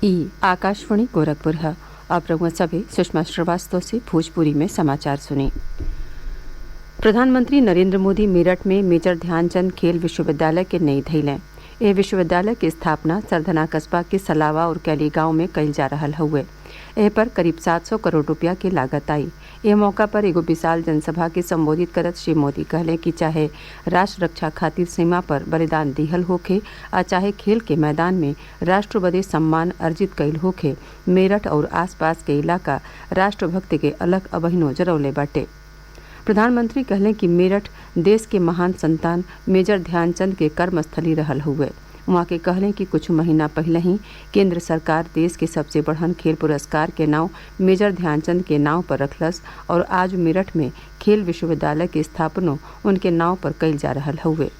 ई आकाशवाणी गोरखपुर है। अब रघुआ सभी सुषमा श्रीवास्तव से भोजपुरी में समाचार सुने। प्रधानमंत्री नरेंद्र मोदी मेरठ में मेजर ध्यानचंद खेल विश्वविद्यालय के नई धैलें। यह विश्वविद्यालय की स्थापना सरधना कस्बा के सलावा और कैली गांव में कइल जा रहल हुए। एह पर करीब 700 करोड़ रुपया की लागत आई। यह मौका पर एगो विशाल जनसभा के संबोधित करत श्री मोदी कहले कि चाहे राष्ट्र रक्षा खातिर सीमा पर बलिदान दिहल होखे आ चाहे खेल के मैदान में राष्ट्र बदे सम्मान अर्जित कइल होखे, मेरठ और आसपास के इलाका राष्ट्रभक्ति के अलग अबहिनो जरौले बाटे। प्रधानमंत्री कहले कि मेरठ देश के महान संतान मेजर ध्यानचंद के कर्मस्थली रहल हुए। वहाँ के कहले कि कुछ महीना पहले ही केंद्र सरकार देश के सबसे बड़हन खेल पुरस्कार के नाव मेजर ध्यानचंद के नाव पर रखलस और आज मेरठ में खेल विश्वविद्यालय के स्थापना उनके नाव पर कइल जा रहल हुए।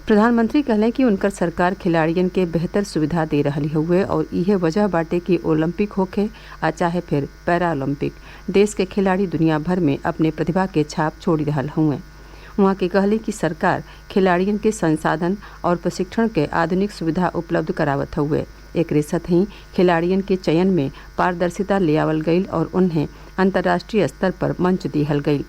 प्रधानमंत्री कहले कि उनकर सरकार खिलाड़ियन के बेहतर सुविधा दे रही हुए और यह वजह बाटे कि ओलंपिक होखे आ चाहे फिर पैरालंपिक, देश के खिलाड़ी दुनिया भर में अपने प्रतिभा के छाप छोड़ी रहल हुए। वहाँ के कहले कि सरकार खिलाड़ियन के संसाधन और प्रशिक्षण के आधुनिक सुविधा उपलब्ध करावत हुए। एक साथ ही खिलाड़ियन के चयन में पारदर्शिता ले आवल गई और उन्हें अंतर्राष्ट्रीय स्तर पर मंच दिहल गई।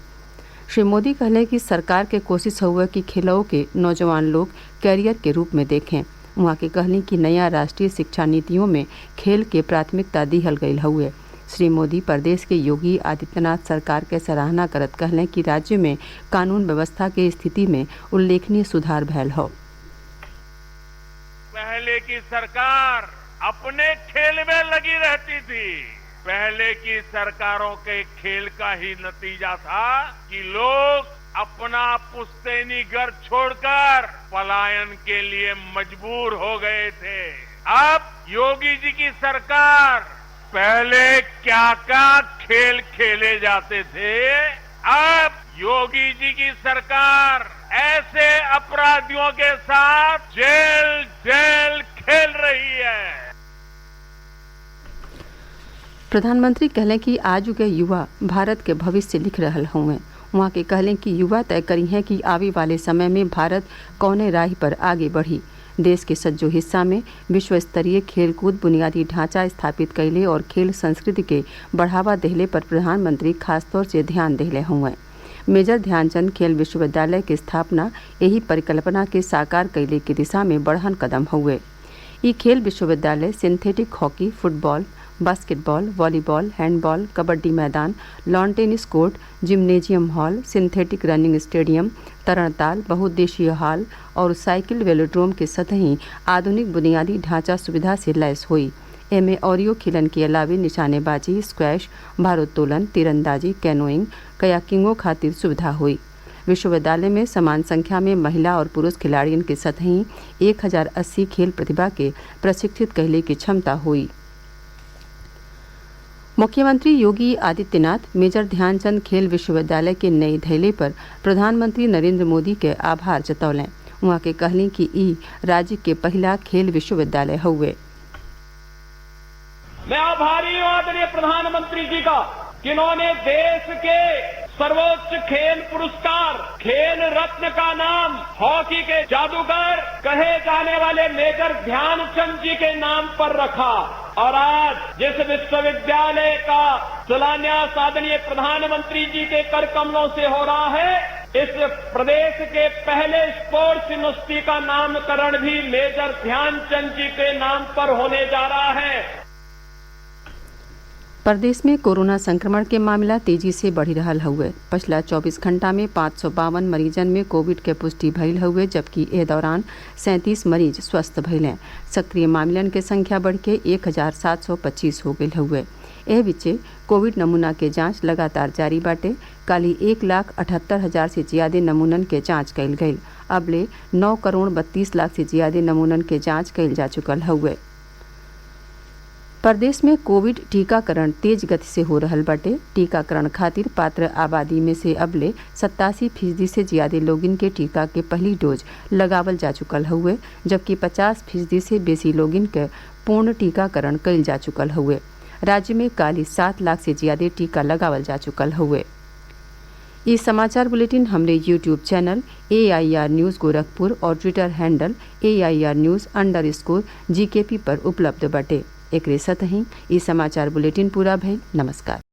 श्री मोदी कहले कि सरकार के कोशिश हुआ कि खेलों के नौजवान लोग कैरियर के रूप में देखें। वहाँ के कहली कि नया राष्ट्रीय शिक्षा नीतियों में खेल के प्राथमिकता दिहल गई हुए। श्री मोदी प्रदेश के योगी आदित्यनाथ सरकार के सराहना करत कहले कि राज्य में कानून व्यवस्था के स्थिति में उल्लेखनीय सुधार भयल हो। पहले की सरकार अपने खेल में लगी रहती थी। पहले की सरकारों के खेल का ही नतीजा था कि लोग अपना पुश्तैनी घर छोड़कर पलायन के लिए मजबूर हो गए थे। अब योगी जी की सरकार पहले क्या क्या खेल खेले जाते थे, अब योगी जी की सरकार ऐसे अपराधियों के साथ जेल जेल खेल रही है। प्रधानमंत्री कहले कि आज के युवा भारत के भविष्य लिख रहल हुए। वहाँ के कहले कि युवा तय करी हैं कि आवे वाले समय में भारत कौने राह पर आगे बढ़ी। देश के सज्जो हिस्सा में विश्व स्तरीय खेलकूद बुनियादी ढांचा स्थापित कैले और खेल संस्कृति के बढ़ावा देहले पर प्रधानमंत्री खासतौर से ध्यान देहले हुए। मेजर ध्यानचंद खेल विश्वविद्यालय की स्थापना यही परिकल्पना के साकार कैले की दिशा में बढ़हन कदम हुए। ये खेल विश्वविद्यालय synthetic hockey, football, basketball, volleyball, handball, kabaddi मैदान, lawn tennis court, gymnasium hall, synthetic running stadium, तरणताल, बहुउद्देशीय हॉल और साइकिल वेलोड्रोम के सतही आधुनिक बुनियादी ढांचा सुविधा से लैस हुई। एमे औरियो खिलन के अलावे निशानेबाजी, स्क्वैश, भारोत्तोलन, तीरंदाजी, कैनोइंग, कयाकिंगों खातिर सुविधा हुई। विश्वविद्यालय में समान संख्या में महिला और पुरुष खिलाड़ियों के सतही 1080 खेल प्रतिभा के प्रशिक्षित कहले की क्षमता हुई। मुख्यमंत्री योगी आदित्यनाथ मेजर ध्यानचंद खेल विश्वविद्यालय के नई धैले पर प्रधानमंत्री नरेंद्र मोदी के आभार जतौलें। वहाँ के कहली कि ई राज्य के पहला खेल विश्वविद्यालय हुए। मैं आभारी हूँ आदरणीय प्रधानमंत्री जी का कि इन्होंने देश के सर्वोच्च खेल पुरस्कार खेल रत्न का नाम हॉकी के जादूगर कहे जाने वाले मेजर ध्यानचंद जी के नाम पर रखा। और आज जिस विश्वविद्यालय का शिलान्यास आदरणीय प्रधानमंत्री जी के कर कमलों से हो रहा है, इस प्रदेश के पहले स्पोर्ट्स यूनिवर्सिटी का नामकरण भी मेजर ध्यानचंद जी के नाम पर होने जा रहा है। प्रदेश में कोरोना संक्रमण के मामला तेजी से बढ़ी रहल हुए। पिछला 24 घंटा में 552 मरीजन में कोविड के पुष्टि भइल हुए, जबकि ए दौरान 37 मरीज स्वस्थ भइले। सक्रिय मामलन के संख्या बढ़ के 1725 हो गई हुए। एह बीचे कोविड नमूना के जांच लगातार जारी बाटे। काली 1,78,000 से ज्यादा नमूनन के जांच कइल गई। अबले 9 करोड़ 32 लाख से ज्यादा नमूनन के जांच कइल जा चुकल हुए। प्रदेश में कोविड टीकाकरण तेज गति से हो रहल बाटे। टीकाकरण खातिर पात्र आबादी में से अबले 87% से ज्यादा लोगिन के टीका के पहली डोज लगावल जा चुकल हुए, जबकि 50% से बेसी लोगिन के पूर्ण टीकाकरण कइल जा चुकल हुए। राज्य में काली 7 लाख से ज्यादा टीका लगावल जा चुकल हुए। ये समाचार बुलेटिन हमरे YouTube channel AIR news Gorakhpur और ट्विटर हैंडल AIR न्यूज़_GKP पर उपलब्ध बटे। एक सतही ई समाचार बुलेटिन पूरा भइल। नमस्कार।